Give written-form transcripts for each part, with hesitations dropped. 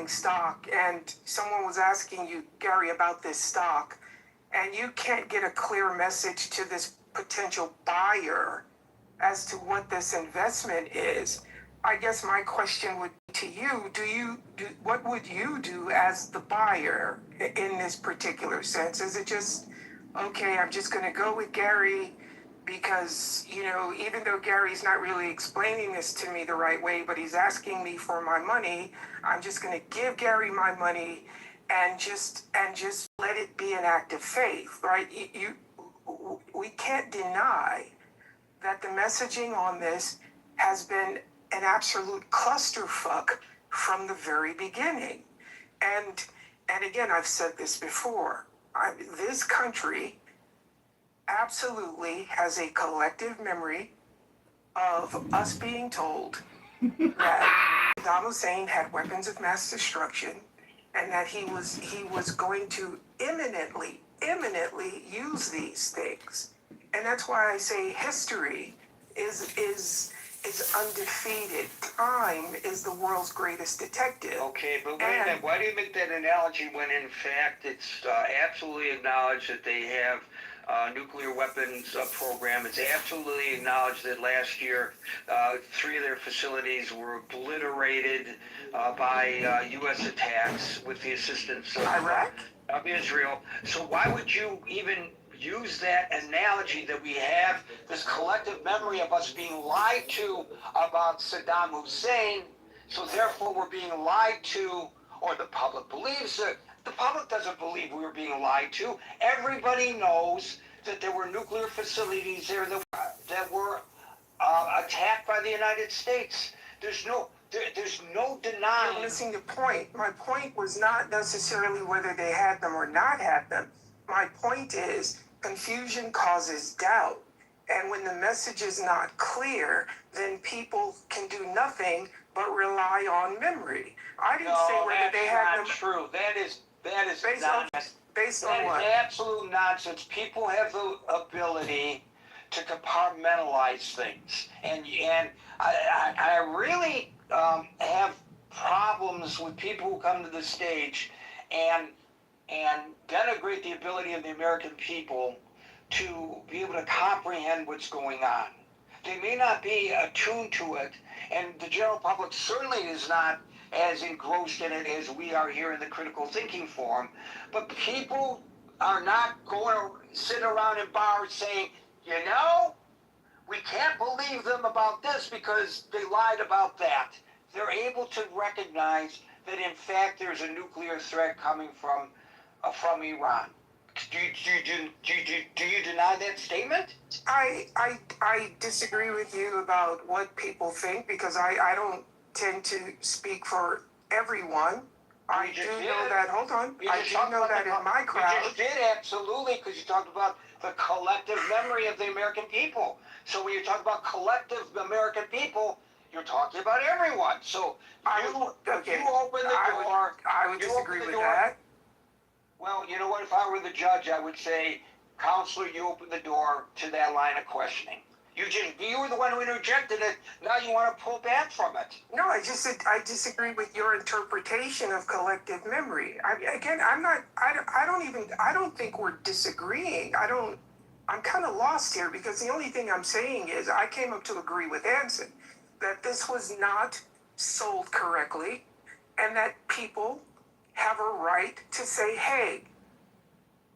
stock, and someone was asking you, Gary, about this stock, and you can't get a clear message to this potential buyer as to what this investment is. I guess my question would be to you, what would you do as the buyer in this particular sense? Is it just, okay, I'm just going to go with Gary because, even though Gary's not really explaining this to me the right way, but he's asking me for my money, I'm just going to give Gary my money and just let it be an act of faith, right? We can't deny that the messaging on this has been an absolute clusterfuck from the very beginning. And again, I've said this before. This country absolutely has a collective memory of us being told that Saddam Hussein had weapons of mass destruction and that he was going to imminently use these things. And that's why I say history is undefeated. Time is the world's greatest detective. Okay, but wait a minute. Why do you make that analogy when, in fact, it's absolutely acknowledged that they have nuclear weapons program? It's absolutely acknowledged that last year 3 of their facilities were obliterated by U.S. attacks with the assistance of Israel. So why would you even use that analogy that we have this collective memory of us being lied to about Saddam Hussein, so therefore we're being lied to, or the public believes it. The public doesn't believe we were being lied to. Everybody knows that there were nuclear facilities there that were attacked by the United States. There's no denying. You're missing the point. My point was not necessarily whether they had them or not had them. My point is confusion causes doubt. And when the message is not clear, then people can do nothing but rely on memory. I didn't say whether they had them. That's not true. That is nonsense. Based on what? That is absolute nonsense. People have the ability to compartmentalize things, and I really have problems with people who come to the stage and denigrate the ability of the American people to be able to comprehend what's going on. They may not be attuned to it, and the general public certainly is not as engrossed in it as we are here in the critical thinking forum, but people are not going to sit around in bars saying, we can't believe them about this because they lied about that. They're able to recognize that in fact there's a nuclear threat coming from Iran. Do you deny that statement? I disagree with you about what people think because I don't tend to speak for everyone. I do know that. Hold on. I do know that in my crowd. You just did, absolutely, because you talked about the collective memory of the American people. So when you talk about collective American people, you're talking about everyone. So you open the door. I would disagree with that. Well, you know what? If I were the judge, I would say, Counselor, you open the door to that line of questioning. You were the one who interjected it. Now you want to pull back from it. No, I disagree with your interpretation of collective memory. I don't think we're disagreeing. I'm kind of lost here because the only thing I'm saying is I came up to agree with Anson that this was not sold correctly and that people have a right to say, hey,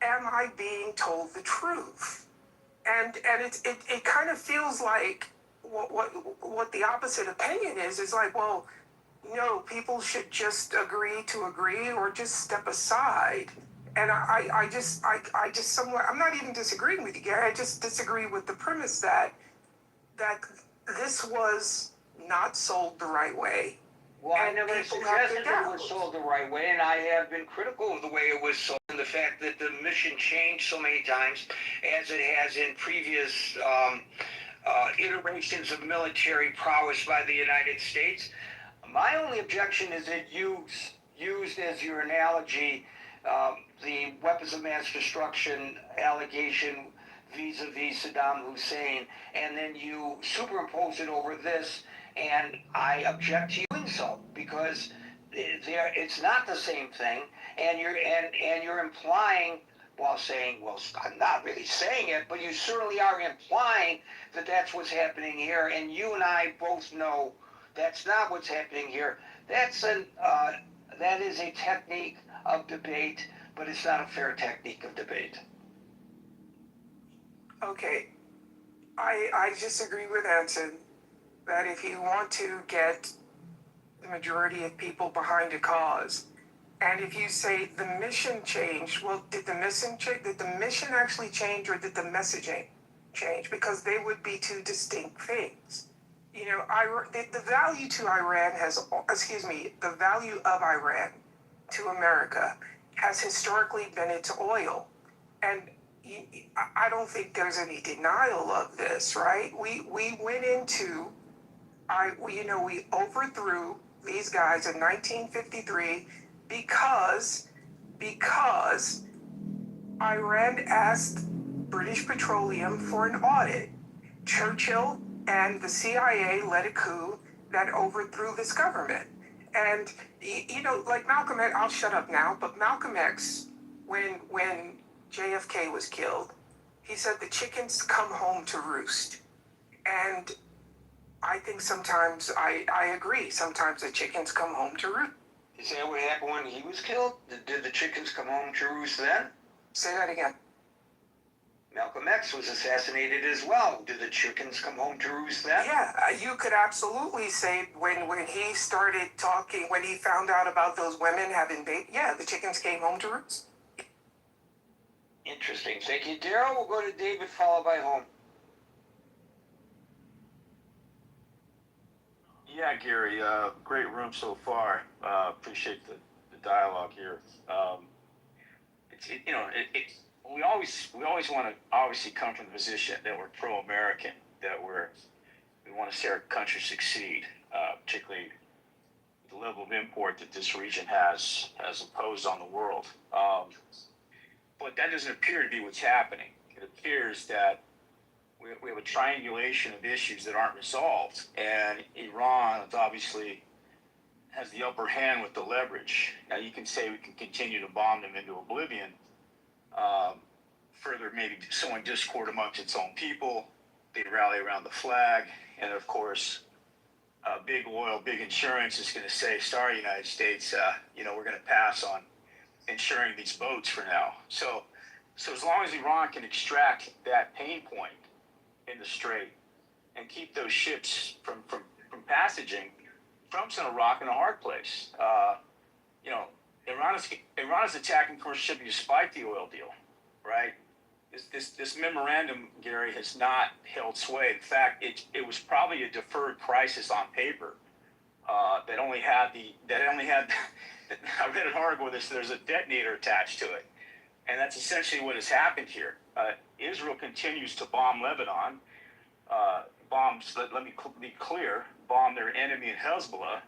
am I being told the truth? And it kind of feels like what the opposite opinion is like, well, no, people should just agree to agree or just step aside. And I just somewhat, I'm not even disagreeing with you, Gary. I just disagree with the premise that this was not sold the right way. Well, I never suggested that it was sold the right way, and I have been critical of the way it was sold and the fact that the mission changed so many times, as it has in previous iterations of military prowess by the United States. My only objection is that you used as your analogy the weapons of mass destruction allegation vis-a-vis Saddam Hussein, and then you superimpose it over this, and I object to you doing so, because it's not the same thing, and you're implying, while saying, well, I'm not really saying it, but you certainly are implying that that's what's happening here, and you and I both know that's not what's happening here. That is a technique of debate, but it's not a fair technique of debate. Okay, I disagree with Anson that if you want to get the majority of people behind a cause, and if you say the mission changed, well, did the mission change? Did the mission actually change, or did the messaging change? Because they would be two distinct things. You know, the value to Iran the value of Iran to America has historically been its oil, and I don't think there's any denial of this, right? We went into, we overthrew these guys in 1953 because Iran asked British Petroleum for an audit. Churchill and the CIA led a coup that overthrew this government. And, like Malcolm X, I'll shut up now, but Malcolm X, when JFK was killed, he said the chickens come home to roost. And I think sometimes, I agree, sometimes the chickens come home to roost. Is that what happened when he was killed? Did the chickens come home to roost then? Say that again. Malcolm X was assassinated as well. Did the chickens come home to roost then? Yeah, you could absolutely say when he started talking, when he found out about those women having babies, yeah, the chickens came home to roost. Interesting. Thank you, Daryl. We'll go to David, followed by Home. Yeah, Gary, great room so far. Appreciate the dialogue here. We always want to obviously come from the position that we're pro-American, that we want to see our country succeed, particularly the level of import that this region has imposed on the world. But that doesn't appear to be what's happening. It appears that we have a triangulation of issues that aren't resolved, and Iran obviously has the upper hand with the leverage. Now you can say we can continue to bomb them into oblivion, further maybe sowing discord amongst its own people. They rally around the flag, and of course, big oil, big insurance is going to say, sorry, United States, we're going to pass on insuring these boats for now. So as long as Iran can extract that pain point in the strait and keep those ships from passaging, Trump's in a rock and a hard place. Iran is attacking commercial shipping despite the oil deal, right? This memorandum, Gary, has not held sway. In fact, it was probably a deferred crisis on paper that only had I read an article where there's a detonator attached to it, and that's essentially what has happened here. Israel continues to bomb Lebanon, let me be clear, bomb their enemy in Hezbollah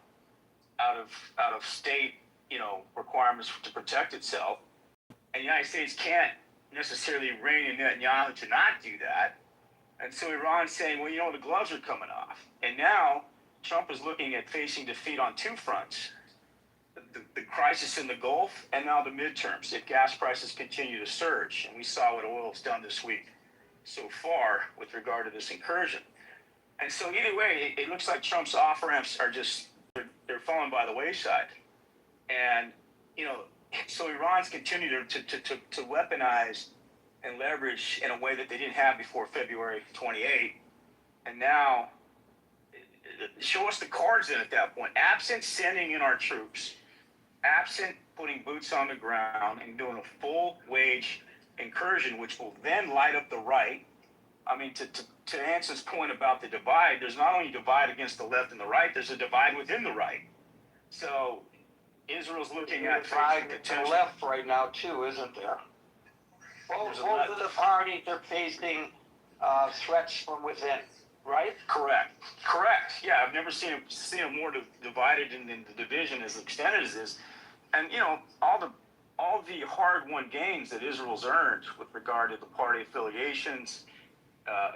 out of state, requirements to protect itself. And the United States can't necessarily rein in Netanyahu to not do that. And so Iran's saying, well, the gloves are coming off. And now Trump is looking at facing defeat on two fronts. The crisis in the Gulf, and now the midterms, if gas prices continue to surge. And we saw what oil's done this week so far with regard to this incursion. And so either way, it looks like Trump's off-ramps are they're falling by the wayside. And, so Iran's continued to weaponize and leverage in a way that they didn't have before February 28. And now, show us the cards in at that point. Absent sending in our troops, absent putting boots on the ground and doing a full wage incursion, which will then light up the right. I mean, to Anson's point about the divide, there's not only a divide against the left and the right, there's a divide within the right. So Israel's looking at divide to the left right now too, isn't there? Both of the parties are facing threats from within, right? Correct. Yeah, I've never seen them more divided in the division as extended as this. And all the hard-won gains that Israel's earned with regard to the party affiliations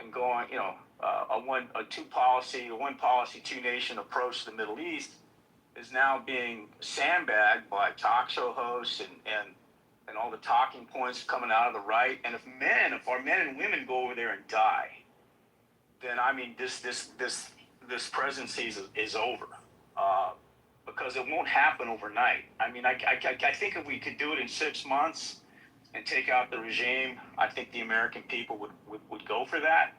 and going, a one policy, two nation approach to the Middle East is now being sandbagged by talk show hosts and all the talking points coming out of the right. And if our men and women go over there and die, then I mean this presidency is over, because it won't happen overnight. I mean, I think if we could do it in 6 months and take out the regime, I think the American people would go for that.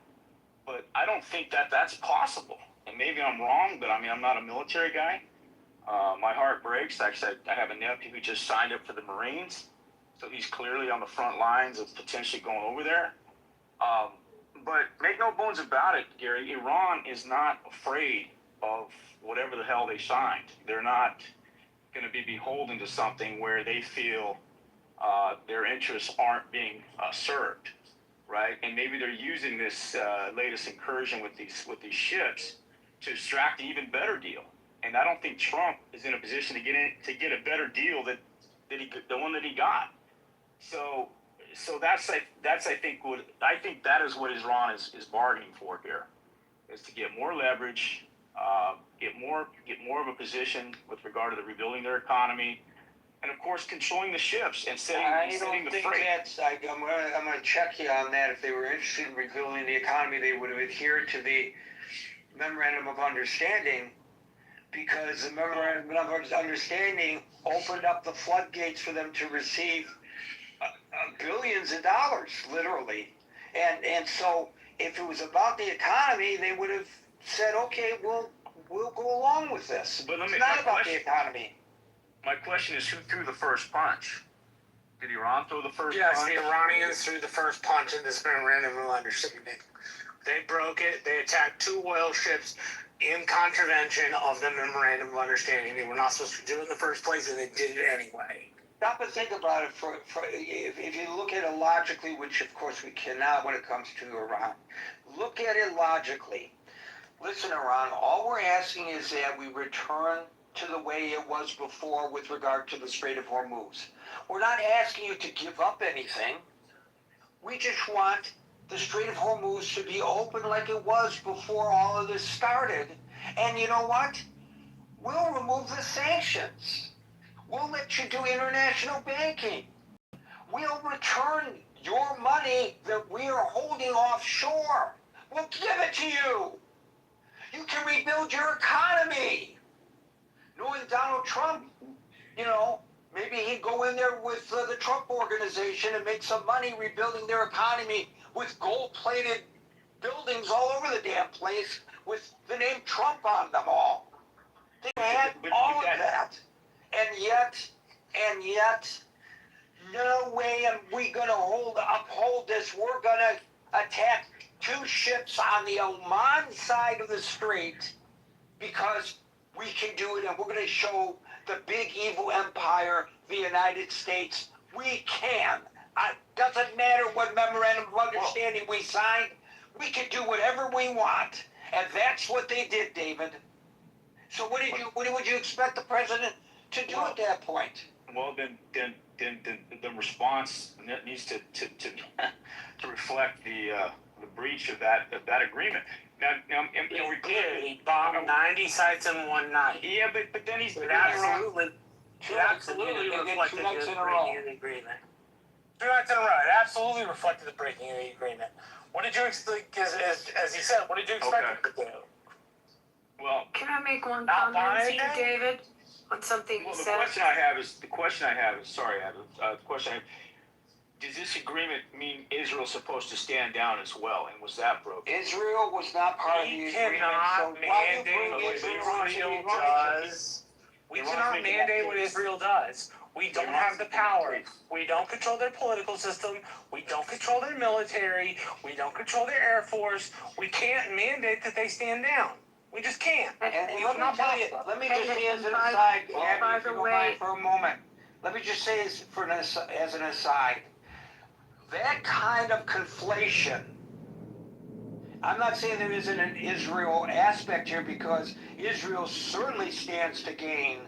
But I don't think that's possible. And maybe I'm wrong, but I mean, I'm not a military guy. My heart breaks. Actually, I have a nephew who just signed up for the Marines, so he's clearly on the front lines of potentially going over there. But make no bones about it, Gary, Iran is not afraid of whatever the hell they signed. They're not going to be beholden to something where they feel their interests aren't being served, right? And maybe they're using this latest incursion with these ships to extract an even better deal. And I don't think Trump is in a position to get a better deal than the one that he got. So that's I think that is what Iran is bargaining for here, is to get more leverage, get more of a position with regard to the rebuilding their economy, and of course controlling the ships and setting the freight. I'm going to check you on that. If they were interested in rebuilding the economy, they would have adhered to the Memorandum of Understanding, because the Memorandum of Understanding opened up the floodgates for them to receive billions of dollars, literally. And so if it was about the economy, they would have said, okay, we'll go along with this. But it's not about the economy. My question is, who threw the first punch? Did Iran throw the first punch? Yes, the Iranians threw the first punch in this Memorandum of Understanding. They broke it. They attacked 2 oil ships in contravention of the Memorandum of Understanding. They were not supposed to do it in the first place, and they did it anyway. Stop and think about it. If you look at it logically, which of course we cannot when it comes to Iran, look at it logically. Listen, Iran, all we're asking is that we return to the way it was before with regard to the Strait of Hormuz. We're not asking you to give up anything. We just want the Strait of Hormuz to be open like it was before all of this started. And you know what? We'll remove the sanctions. We'll let you do international banking. We'll return your money that we are holding offshore. We'll give it to you. You can rebuild your economy. Knowing Donald Trump, maybe he'd go in there with the Trump organization and make some money rebuilding their economy with gold-plated buildings all over the damn place with the name Trump on them all. They had all of that. And yet, no way am we going to uphold this. We're going to attack 2 ships on the Oman side of the strait because we can do it, and we're going to show the big evil empire, the United States, we can. Doesn't matter what Memorandum of Understanding we signed. We can do whatever we want, and that's what they did, David. So what would you expect the president to do at that point? Well, then the response needs to reflect the breach of that agreement. Now, we're clear. He bombed 90 sites in one night. Yeah, but then he's It absolutely reflected the breaking of the agreement. 2 nights in a row. It absolutely reflected the breaking of the agreement. What did you expect? As he said, what did you expect him to do? Well, can I make one comment to you, David, on something you said? The question I have is, sorry, Adam, the question I have, does this agreement mean Israel's supposed to stand down as well, and was that broken? Israel was not part of the agreement, so why what Israel does. We cannot mandate what Israel does. We don't have the power. We don't control their political system. We don't control their military. We don't control their air force. We can't mandate that they stand down. We just can't. And let me just say as an aside, Abby, if you don't mind for a moment. Let me just say as an aside, that kind of conflation, I'm not saying there isn't an Israel aspect here, because Israel certainly stands to gain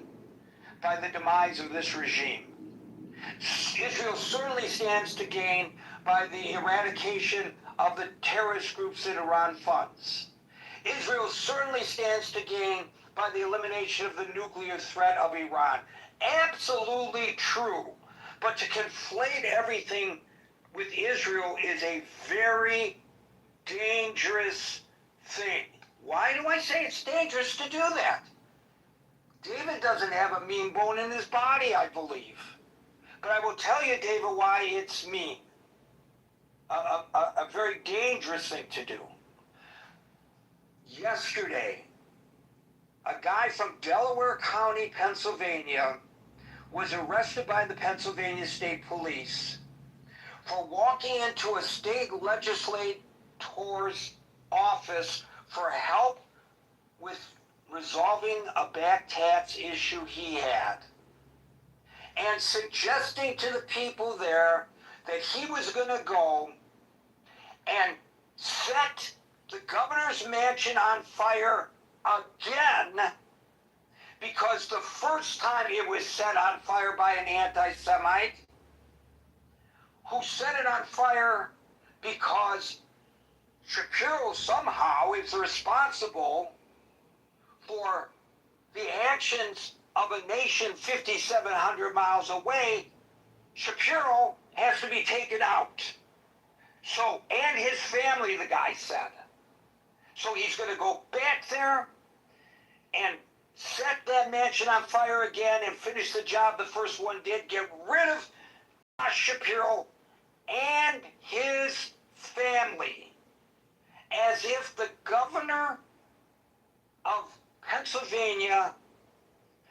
by the demise of this regime. Israel certainly stands to gain by the eradication of the terrorist groups that Iran funds. Israel certainly stands to gain by the elimination of the nuclear threat of Iran. Absolutely true. But to conflate everything with Israel is a very dangerous thing. Why do I say it's dangerous to do that? David doesn't have a mean bone in his body, I believe. But I will tell you, David, why it's mean. A very dangerous thing to do. Yesterday, a guy from Delaware County, Pennsylvania, was arrested by the Pennsylvania State Police for walking into a state legislator's office for help with resolving a back tax issue he had, and suggesting to the people there that he was going to go and set the governor's mansion on fire again, because the first time it was set on fire by an anti-Semite who set it on fire because Shapiro somehow is responsible for the actions of a nation 5,700 miles away. Shapiro has to be taken out. So, and his family, the guy said. So he's going to go back there and set that mansion on fire again and finish the job the first one did, get rid of Josh Shapiro and his family, as if the governor of Pennsylvania,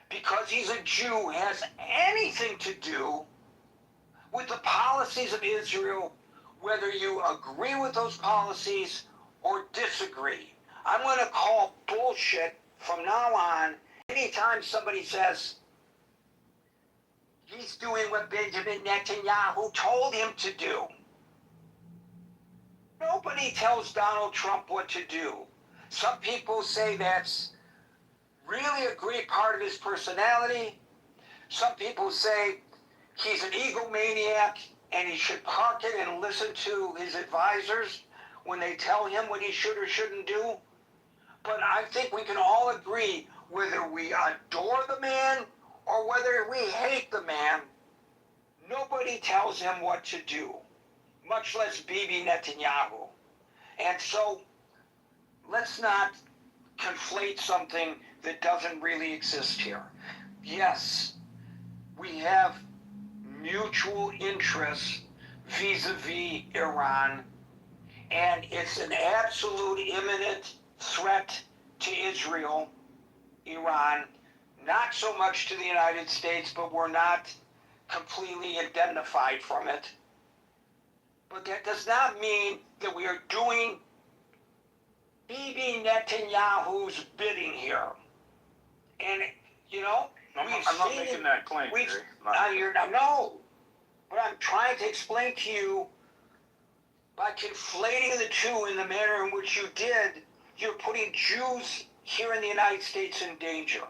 because he's a Jew, has anything to do with the policies of Israel, whether you agree with those policies or disagree. I'm going to call bullshit from now on anytime somebody says he's doing what Benjamin Netanyahu told him to do. Nobody tells Donald Trump what to do. Some people say that's really a great part of his personality. Some people say he's an egomaniac and he should park it and listen to his advisors when they tell him what he should or shouldn't do. But I think we can all agree, whether we adore the man or whether we hate the man, nobody tells him what to do, much less Bibi Netanyahu. And so let's not conflate something that doesn't really exist here. Yes, we have mutual interests vis-a-vis Iran, and it's an absolute imminent threat to Israel, Iran, not so much to the United States, but we're not completely identified from it. But that does not mean that we are doing Bibi Netanyahu's bidding here. And, you know, I'm not making that claim. No. But I'm trying to explain to you, by conflating the two in the manner in which you did, you're putting Jews here in the United States in danger.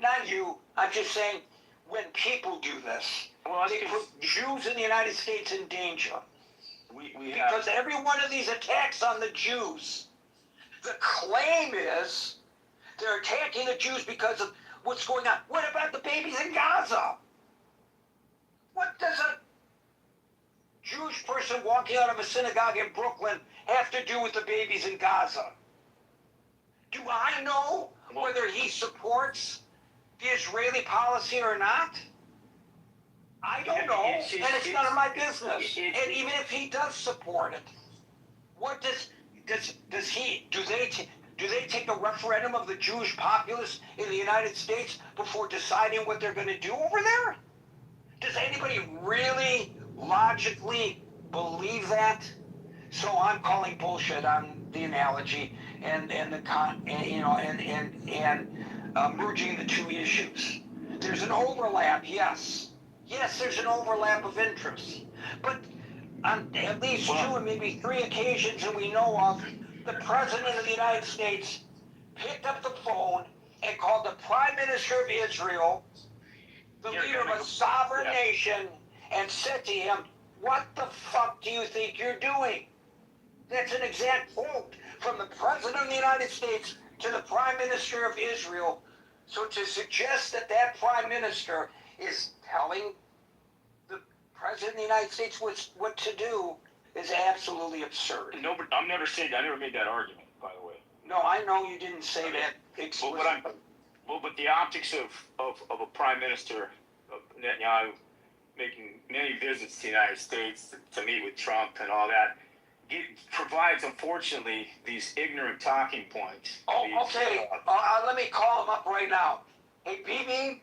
Not you. I'm just saying, when people do this, they put Jews in the United States in danger. Because every one of these attacks on the Jews, the claim is they're attacking the Jews because of what's going on. What about the babies in Gaza? What does a Jewish person walking out of a synagogue in Brooklyn have to do with the babies in Gaza? Do I know whether he supports the Israeli policy or not? I don't know, and it's none of my business. And even if he does support it, what does he? Do they take a referendum of the Jewish populace in the United States before deciding what they're going to do over there? Does anybody really logically believe that? So I'm calling bullshit on the analogy and merging the two issues. There's an overlap, yes. Yes, there's an overlap of interests. But on at least two and maybe three occasions that we know of, the President of the United States picked up the phone and called the Prime Minister of Israel, the leader of a sovereign nation, and said to him, "What the fuck do you think you're doing?" That's an exact quote from the President of the United States to the Prime Minister of Israel, So to suggest that that prime minister is telling the president of the United States what to do is absolutely absurd. No, but I never made that argument, by the way. No, I know you didn't say that explicitly. But the optics of a prime minister, of Netanyahu, making many visits to the United States to meet with Trump and all that, it provides, unfortunately, these ignorant talking points. Oh, okay. Let me call him up right now. Hey, BB,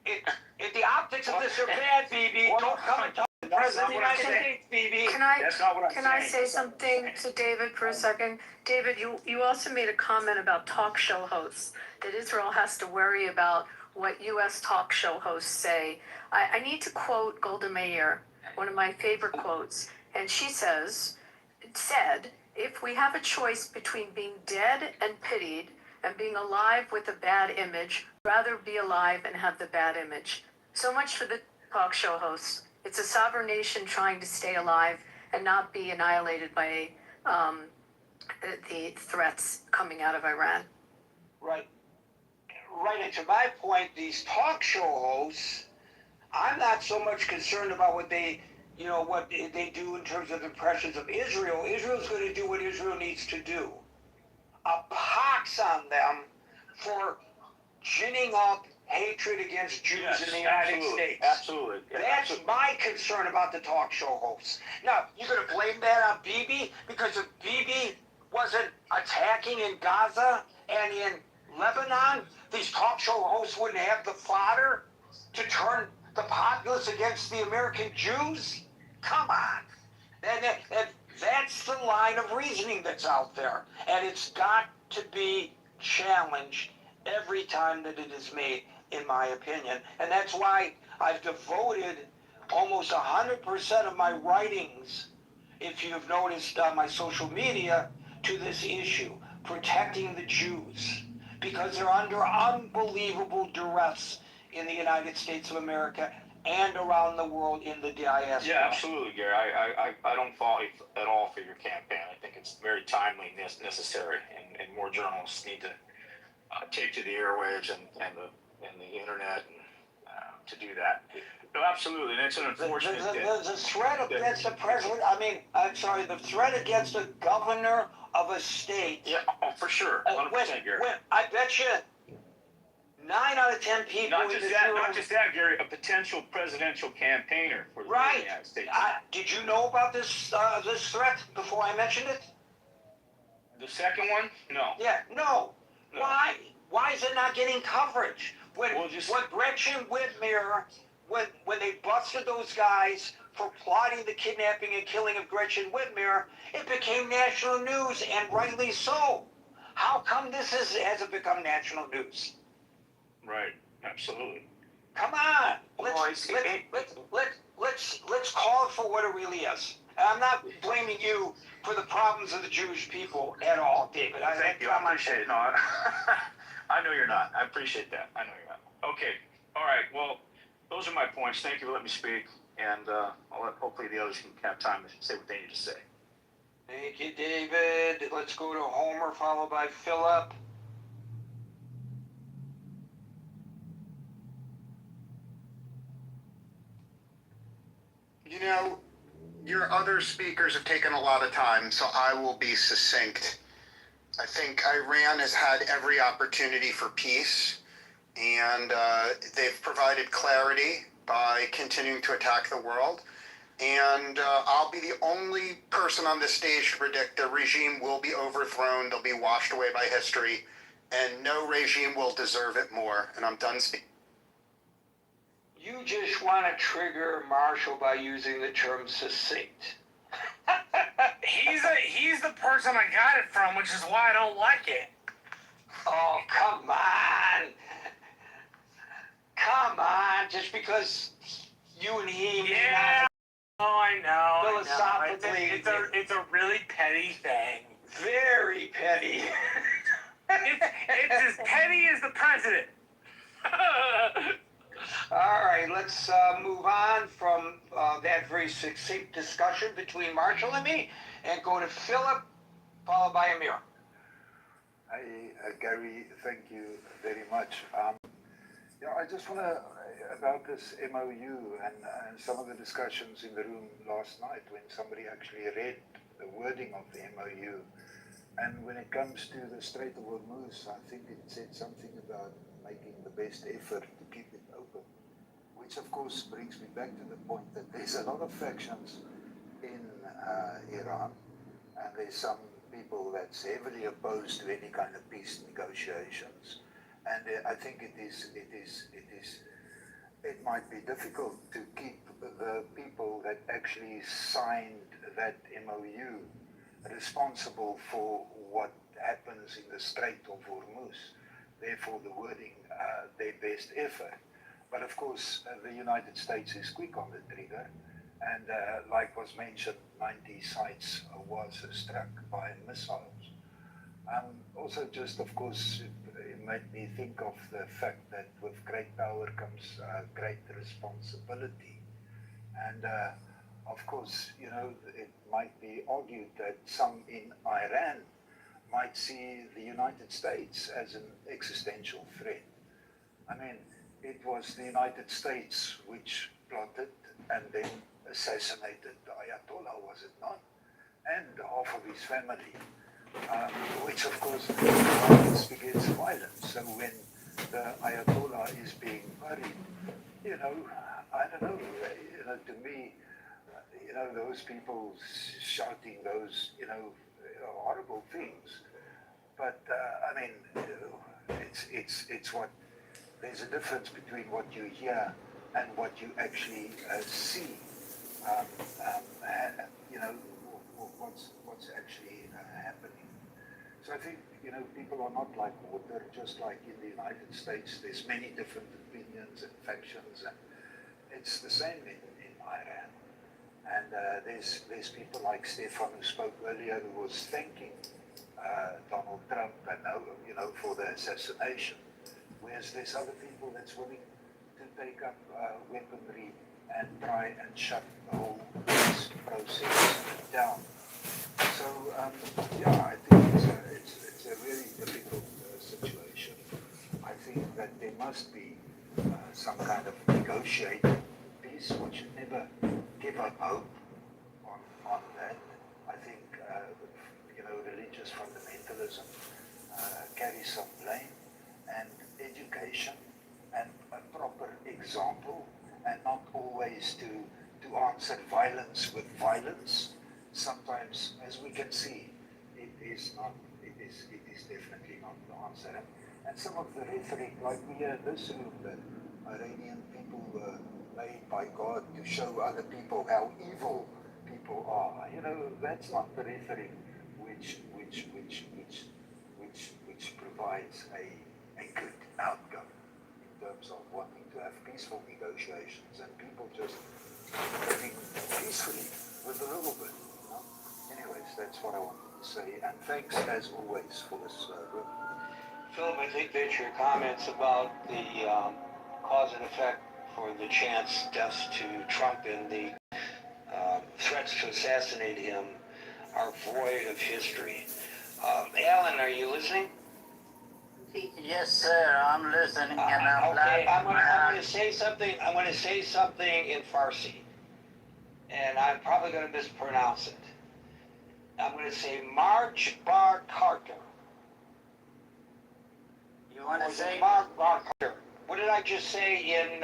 if the optics of this are bad, BB, don't come and talk to the President of the United States, BB. That's not what I'm saying. Can I say something to David for a second? David, you also made a comment about talk show hosts, that Israel has to worry about what U.S. talk show hosts say. I need to quote Golda Meir, one of my favorite quotes, and she said, if we have a choice between being dead and pitied and being alive with a bad image, rather be alive and have the bad image. So much for the talk show hosts. It's a sovereign nation trying to stay alive and not be annihilated by the threats coming out of Iran. Right. Right, and to my point, these talk show hosts, I'm not so much concerned about what they do in terms of impressions of Israel. Israel's going to do what Israel needs to do. A pox on them for ginning up hatred against Jews in the United States. Absolutely. That's my concern about the talk show hosts. Now, you're going to blame that on Bibi? Because if Bibi wasn't attacking in Gaza and in Lebanon, these talk show hosts wouldn't have the fodder to turn the populace against the American Jews? Come on. That's the line of reasoning that's out there. And it's got to be challenged every time that it is made, in my opinion. And that's why I've devoted almost 100% of my writings, if you've noticed on my social media, to this issue, protecting the Jews. Because they're under unbelievable duress in the United States of America and around the world in the diaspora. Yeah, absolutely, Gary. I don't fault you at all for your campaign. I think it's very timely and necessary, and more journalists need to take to the airwaves and the internet to do that. No, absolutely, and it's an unfortunate the threat against the president, the threat against a governor of a state. Yeah, for sure, 100%, Gary. I bet you 9 out of 10 people. Not just that, Gary. A potential presidential campaigner for the United States. Did you know about this threat before I mentioned it? The second one? No. Yeah, no. Why? Why is it not getting coverage? When Gretchen Whitmer, when they busted those guys for plotting the kidnapping and killing of Gretchen Whitmer, it became national news, and rightly so. How come this hasn't become national news? Right. Absolutely. Come on. Let's call it for what it really is. And I'm not blaming you for the problems of the Jewish people at all, David. Thank you. I appreciate it. No, I know you're not. I appreciate that. I know you're not. Okay. All right. Well, those are my points. Thank you for letting me speak. And hopefully the others can have time to say what they need to say. Thank you, David. Let's go to Homer, followed by Philip. You know, your other speakers have taken a lot of time, so I will be succinct. I think Iran has had every opportunity for peace, and they've provided clarity by continuing to attack the world. And I'll be the only person on this stage to predict the regime will be overthrown, they'll be washed away by history, and no regime will deserve it more. And I'm done speaking. You just want to trigger Marshall by using the term succinct. He's the person I got it from, which is why I don't like it. Oh, come on. Come on. Just because you and he... Yeah. Oh, I know. Philosophically... It's a really petty thing. Very petty. It's as petty as the president. All right, let's move on from that very succinct discussion between Marshall and me and go to Philip, followed by Amir. Gary, thank you very much. Yeah, I just want to, about this MOU and some of the discussions in the room last night when somebody actually read the wording of the MOU. And when it comes to the Strait of Hormuz, I think it said something about making the best effort to keep it open, which of course brings me back to the point that there's a lot of factions in Iran, and there's some people that's heavily opposed to any kind of peace negotiations. And I think it might be difficult to keep the people that actually signed that MOU responsible for what happens in the Strait of Hormuz. Therefore, the wording, their best effort. But of course, the United States is quick on the trigger. And like was mentioned, 90 sites was struck by missiles. Also, just of course, it made me think of the fact that with great power comes great responsibility. And of course, you know, it might be argued that some in Iran might see the United States as an existential threat. I mean, it was the United States which plotted and then assassinated the Ayatollah, was it not? And half of his family, which of course violence begets violence. So when the Ayatollah is being buried, you know, I don't know, you know, to me, you know, those people shouting those, you know, horrible things. But I mean, it's what, there's a difference between what you hear and what you actually see. You know, what's actually happening. So I think, you know, people are not like water, just like in the United States. There's many different opinions and factions, and it's the same in Iran. And there's people like Stefan who spoke earlier who was thanking Donald Trump and, you know, for the assassination. Whereas there's other people that's willing to take up weaponry and try and shut the whole process down. So yeah, I think it's a really difficult situation. I think that there must be some kind of negotiated peace. One should never give up hope on that. I think you know, religious fundamentalism carries some blame, and education and a proper example, and not always to answer violence with violence. Sometimes, as we can see, it is definitely not the answer. And some of the rhetoric, like we hear in this room, that Iranian people were made by God to show other people how evil people are. You know, that's not the rhetoric which provides a good outcome in terms of wanting to have peaceful negotiations and people just living peacefully with a little bit. You know? Anyways, that's what I wanted to say, and thanks as always for this room. Philip, I think that your comments about the cause and effect for the chance deaths to Trump and the threats to assassinate him are void of history. Alan, are you listening? Yes, sir. I'm listening, and I'm okay, glad. I'm going to say something. I'm going to say something in Farsi, and I'm probably going to mispronounce it. I'm going to say March Bar Carter. You want to say? Mark Bar Carter. What did I just say in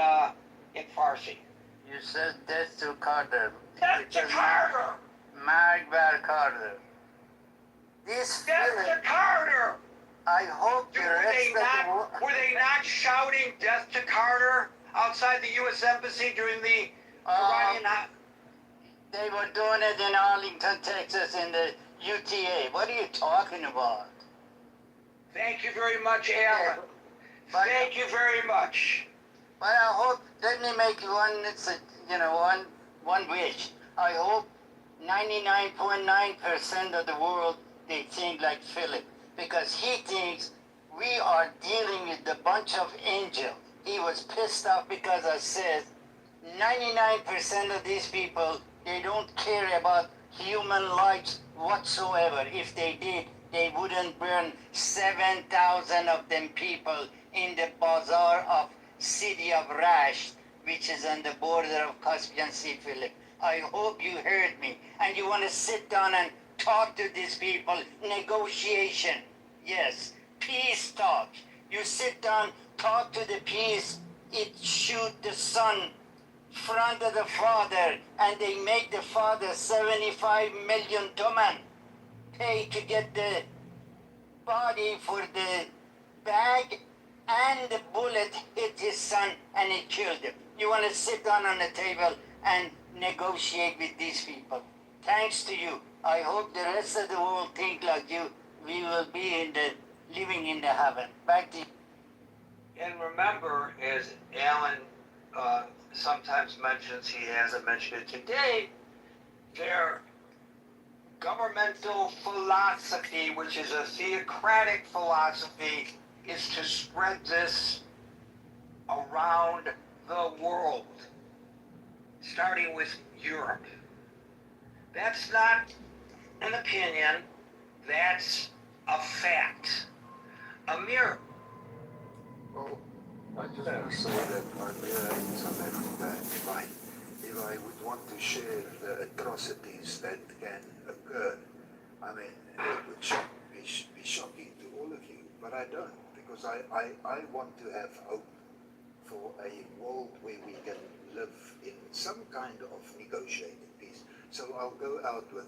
Farsi? You said death to Carter. Death to Carter. Mark Bar Carter. This Death to Carter. I hope the rest of the world. Were they not shouting death to Carter outside the U.S. Embassy during the Iranian? They were doing it in Arlington, Texas, in the UTA. What are you talking about? Thank you very much, Alan. Thank you very much. But I hope, let me make one wish. I hope 99.9% of the world, they think like Philip. Because he thinks we are dealing with a bunch of angels. He was pissed off because I said 99% of these people, they don't care about human lives whatsoever. If they did, they wouldn't burn 7,000 of them people in the bazaar of city of Rasht, which is on the border of Caspian Sea, Philip. I hope you heard me. And you want to sit down and talk to these people. Negotiation. Yes. Peace talk. You sit down, talk to the peace. It shoot the son front of the father, and they make the father 75 million toman pay to get the body for the bag, and the bullet hit his son and it killed him. You want to sit down on the table and negotiate with these people. Thanks to you. I hope the rest of the world think like you. We will be living in the heaven. Back to you. And remember, as Alan sometimes mentions, he hasn't mentioned it today, their governmental philosophy, which is a theocratic philosophy, is to spread this around the world, starting with Europe. That's not an opinion, that's a fact. Amir. Well, I just want to say that I'm here in South Africa. If I would want to share the atrocities that can occur, I mean, it would be shocking to all of you, but I don't, because I want to have hope for a world where we can live in some kind of negotiated peace. So I'll go out with,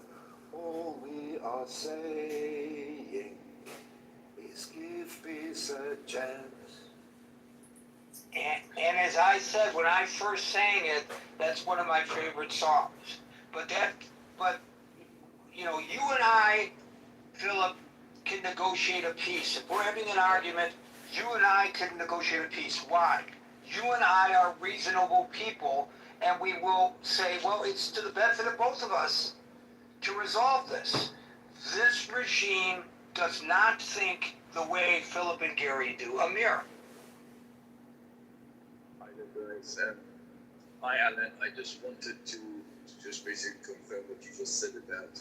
all we are saying is give peace a chance. And as I said when I first sang it, that's one of my favorite songs. But you know, you and I, Philip, can negotiate a peace. If we're having an argument, you and I can negotiate a peace. Why? You and I are reasonable people, and we will say, well, it's to the benefit of both of us to resolve this. This regime does not think the way Philip and Gary do. Amir. Hi there, guys. Hi, Alan. I just wanted to just basically confirm what you just said about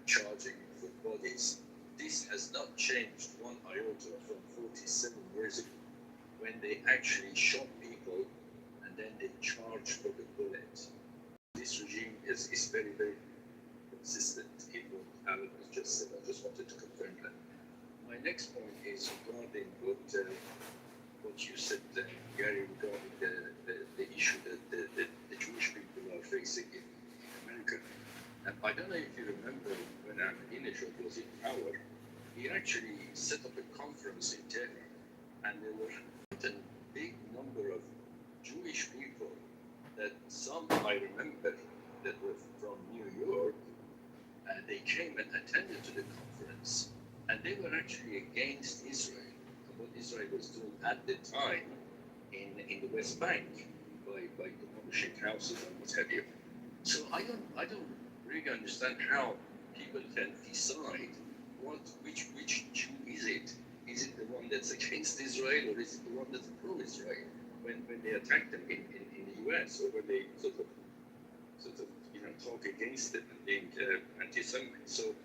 charging for bodies. This has not changed one iota from 47 years ago, when they actually shot people and then they charged for the bullet. This regime is very, very consistent in what Alan has just said. I just wanted to confirm that. My next point is regarding what you said, Gary, regarding the issue that the Jewish people are facing in America. And I don't know if you remember when Ahmadinejad was in power, he actually set up a conference in Tehran, and there were a big number of Jewish people that some I remember that were from New York, and they came and attended to the conference, and they were actually against Israel and what Israel was doing at the time in the West Bank by demolishing houses and what have you. So I don't really understand how people can decide which Jew is it? Is it the one that's against Israel, or is it the one that's pro-Israel when they attack them in the US, or when they sort of talk against it and being anti-Semitic? So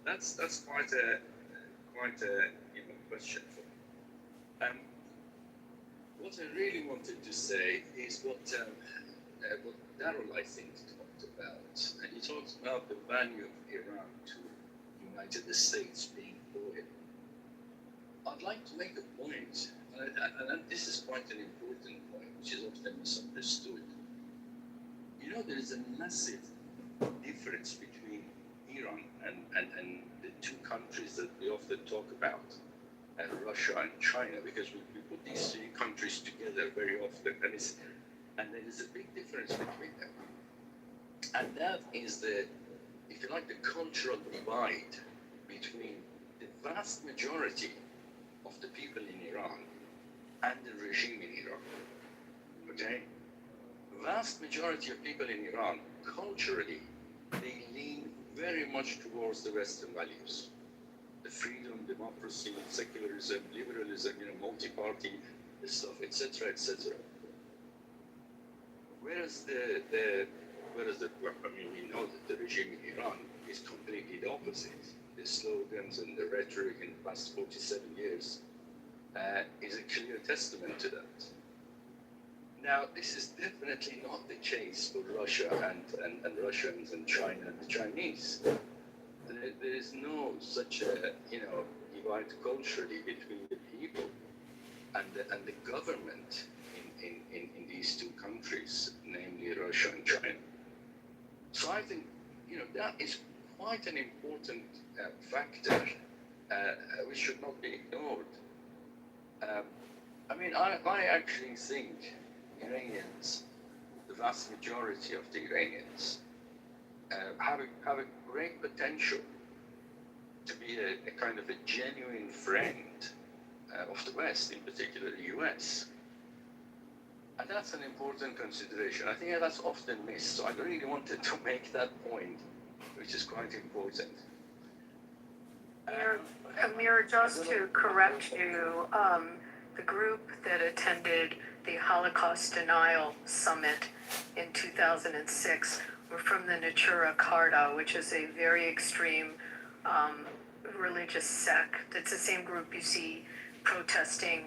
that's quite a question for me. What I really wanted to say is what Darrell, I think, talked about, and he talked about the value of Iran to the United States being loyal. I'd like to make a point, and this is quite an important point, which is often misunderstood. You know, there is a massive difference between Iran and the two countries that we often talk about, Russia and China, because we put these three countries together very often, and there is a big difference between them. And that is if you like, the cultural divide between the vast majority of the people in Iran and the regime in Iran. Okay? Vast majority of people in Iran, culturally, they lean very much towards the Western values. The freedom, democracy, secularism, liberalism, multi-party stuff, etc., etc. Whereas the whereas we know that the regime in Iran is completely the opposite. The slogans and the rhetoric in the past 47 years is a clear testament to that. Now, this is definitely not the case for Russia and Russians and China and the Chinese. There is no such a divide culturally between the people and the government in these two countries, namely Russia and China. So I think that is quite an important factor which should not be ignored. I actually think Iranians, the vast majority of the Iranians, have a great potential to be a kind of a genuine friend of the West, in particular the US. And that's an important consideration. I think that's often missed. So I really wanted to make that point, which is quite important. Amir, just to correct you, the group that attended the Holocaust Denial Summit in 2006 were from the Natura Karta, which is a very extreme religious sect. It's the same group you see protesting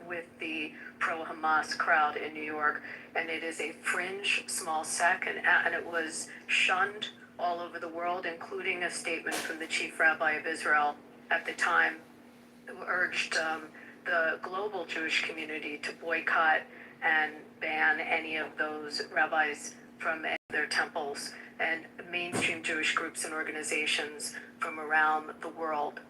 with the pro-Hamas crowd in New York, and it is a fringe small sect, and it was shunned all over the world, including a statement from the chief rabbi of Israel at the time, who urged the global Jewish community to boycott and ban any of those rabbis from any of their temples, and mainstream Jewish groups and organizations from around the world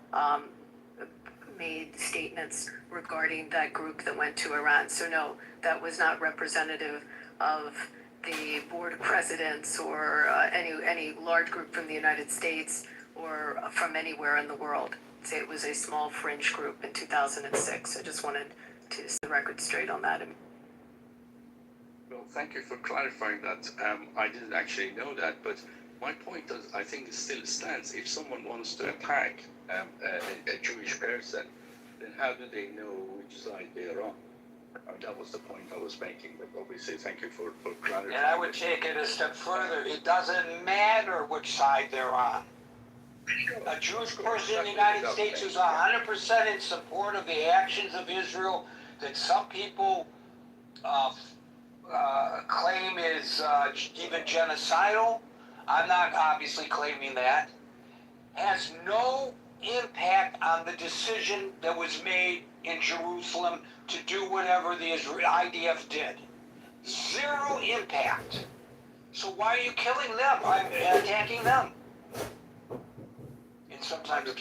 made statements regarding that group that went to Iran. So no, that was not representative of the board of presidents or any large group from the United States or from anywhere in the world. Say it was a small fringe group in 2006. I just wanted to set the record straight on that. Well, thank you for clarifying that. I didn't actually know that, but my point is, I think it still stands. If someone wants to attack a Jewish person, then how do they know which side they are on? That was the point I was making, but obviously thank you for clarifying. And I would take it a step further. It doesn't matter which side they're on. A Jewish person in the United States who's 100% in support of the actions of Israel that some people claim is even genocidal, I'm not obviously claiming that, has no impact on the decision that was made in Jerusalem to do whatever the IDF did. Zero impact. So why are you killing them? I'm attacking them. And sometimes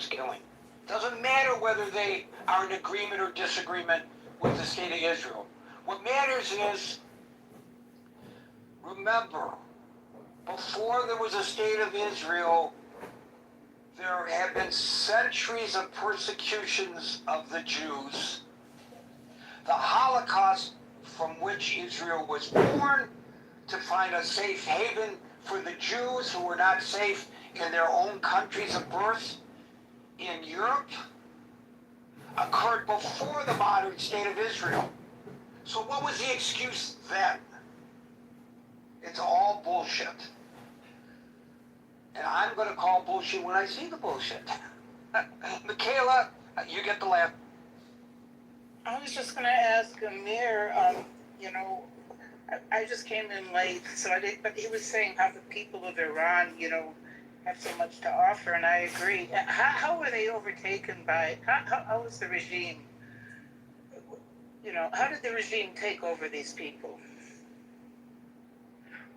killing. Doesn't matter whether they are in agreement or disagreement with the state of Israel. What matters is, remember, before there was a state of Israel, there have been centuries of persecutions of the Jews. The Holocaust, from which Israel was born, to find a safe haven for the Jews who were not safe in their own countries of birth in Europe, occurred before the modern state of Israel. So what was the excuse then? It's all bullshit. And I'm going to call bullshit when I see the bullshit. Michaela, you get the last. I was just going to ask Amir, I just came in late, so I didn't, but he was saying how the people of Iran, have so much to offer, and I agree. How were they overtaken by, how was the regime, how did the regime take over these people?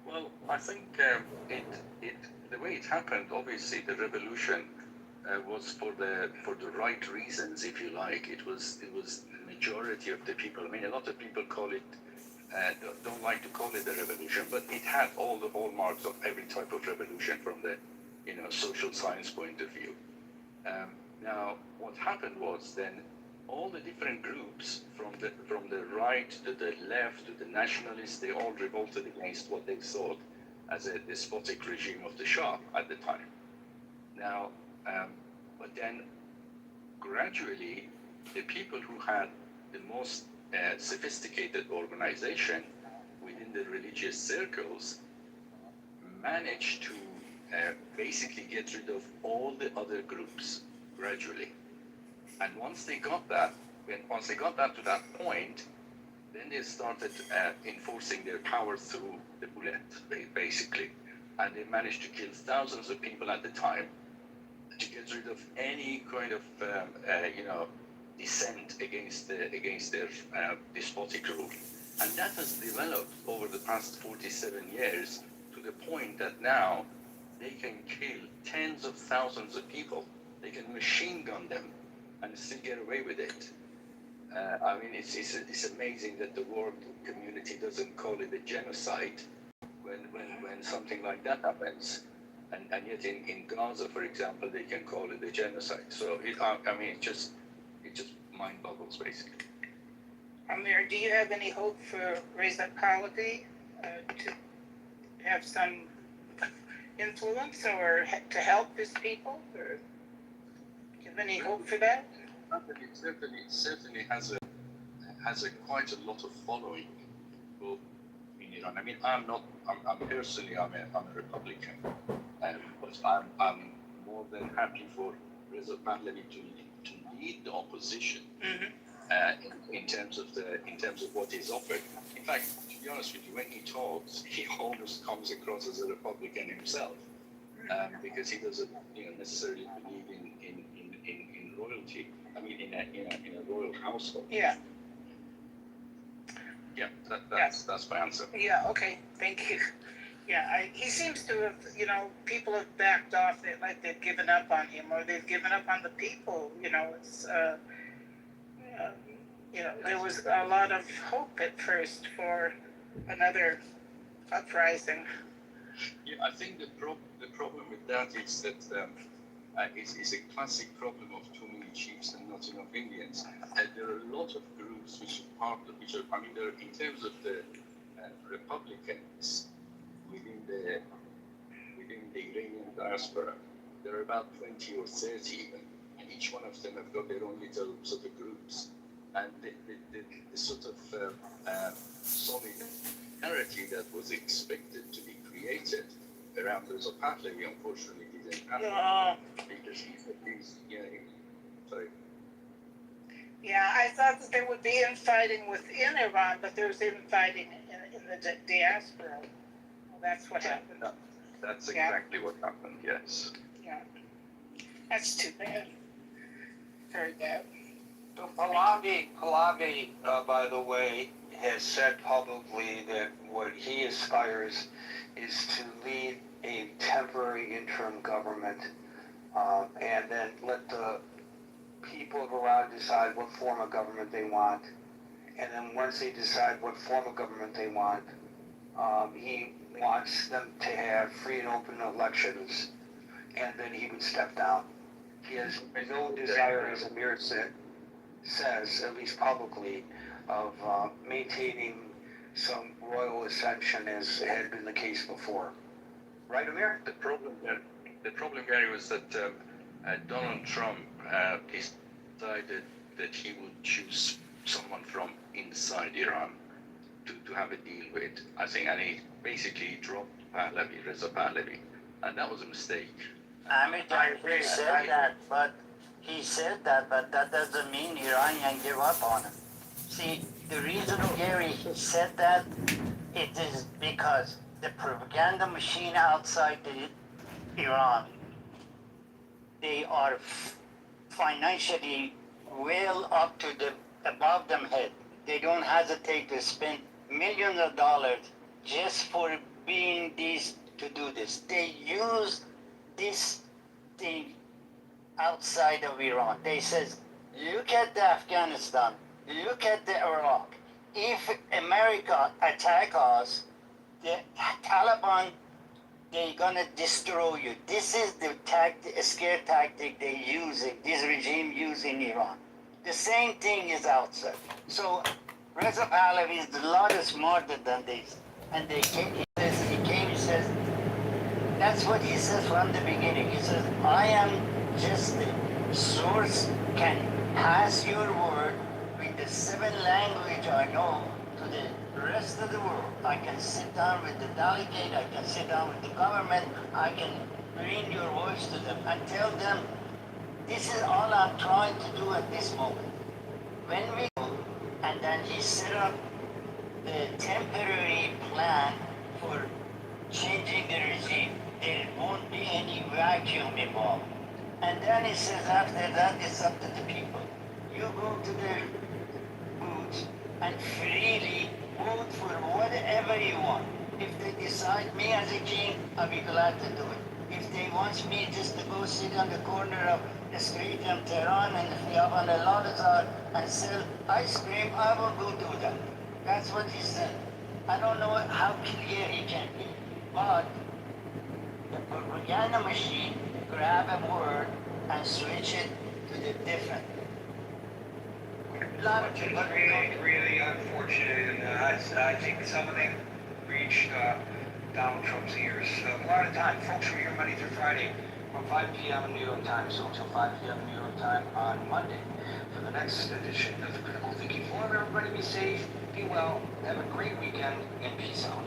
Well, I think the way it happened, obviously the revolution was for the right reasons, if you like. It was the majority of the people. I mean, a lot of people call it, don't like to call it a revolution, but it had all the hallmarks of every type of revolution from the social science point of view. Now, what happened was then all the different groups from the right to the left to the nationalists, they all revolted against what they thought as a despotic regime of the Shah at the time. Now, but then gradually, the people who had the most sophisticated organization within the religious circles managed to basically get rid of all the other groups gradually. And once they got that to that point, then they started enforcing their power through the bullet, basically. And they managed to kill thousands of people at the time to get rid of any kind of, dissent against their despotic rule. And that has developed over the past 47 years to the point that now they can kill tens of thousands of people. They can machine gun them and still get away with it. I mean, it's amazing that the world community doesn't call it a genocide when something like that happens. And yet in Gaza, for example, they can call it a genocide. So it just mind boggles, basically. Amir, do you have any hope for Reza Pahlavi to have some influence or to help his people? Or do you have any hope for that? Certainly has a quite a lot of following both in Iran. I mean, I'm personally a Republican, but I'm more than happy for Reza Pahlavi to lead the opposition in terms of what is offered. In fact, to be honest with you, when he talks, he almost comes across as a Republican himself, because he doesn't necessarily believe in royalty. I mean, in a royal household. Yeah. Yeah, that's my answer. Yeah. Okay. Thank you. Yeah. He seems to have, people have backed off. Like they've given up on him, or they've given up on the people. It's. There was a lot of hope at first for another uprising. Yeah, I think the problem with that is that it's a classic problem of too many chiefs and not enough Indians. There are a lot of groups which are in terms of the Republicans within the Iranian diaspora, there are about 20 or 30 even, and each one of them have got their own little sort of groups. And the sort of solidarity that was expected to be created around Reza Pahlavi, unfortunately, didn't happen. Because he's sorry. Yeah, I thought that there would be infighting within Iran, but there's infighting in the diaspora. Well, that's what happened. That's exactly what happened, yes. Yeah. That's too bad. Very bad. So Pahlavi, by the way, has said publicly that what he aspires is to lead a temporary interim government, and then let the people of Iran decide what form of government they want. And then once they decide what form of government they want, he wants them to have free and open elections, and then he would step down. He has no desire, as Amir says, at least publicly, of maintaining some royal ascension as had been the case before. Right, Amir? The problem, Gary, was that Donald Trump decided that he would choose someone from inside Iran to have a deal with. I think, and he basically dropped Reza Pahlavi, and that was a mistake. Amir, he said that, but that doesn't mean Iranian give up on him. See, the reason, Gary, he said that, it is because the propaganda machine outside Iran, they are financially well up to above them head. They don't hesitate to spend millions of dollars just for being to do this. They use this thing outside of Iran. They says, look at Afghanistan, look at Iraq. If America attack us, the Taliban, they're gonna destroy you. This is the scare tactic this regime use in Iran. The same thing is outside. So Reza Pahlavi is a lot smarter than this. And he says, that's what he says from the beginning. He says, I am just the source, can pass your word with the 7 language I know to the rest of the world. I can sit down with the delegate, I can sit down with the government, I can bring your voice to them and tell them, this is all I'm trying to do at this moment. When we go, and then he set up the temporary plan for changing the regime, there won't be any vacuum involved. And then he says after that, it's up to the people. You go to the booths and freely vote for whatever you want. If they decide me as a king, I'll be glad to do it. If they want me just to go sit on the corner of the street in Tehran and on the Lalazar and sell ice cream, I will go do that. That's what he said. I don't know how clear he can be, but the propaganda machine grab a word and switch it to the different. A lot of people really unfortunate, and I think some of them reached Donald Trump's ears. A lot of time, folks were here Monday through Friday from 5 p.m. in New York Time, so until 5 p.m. in New York Time on Monday for the next edition of the Critical Thinking Forum. Everybody be safe, be well, have a great weekend, and peace out.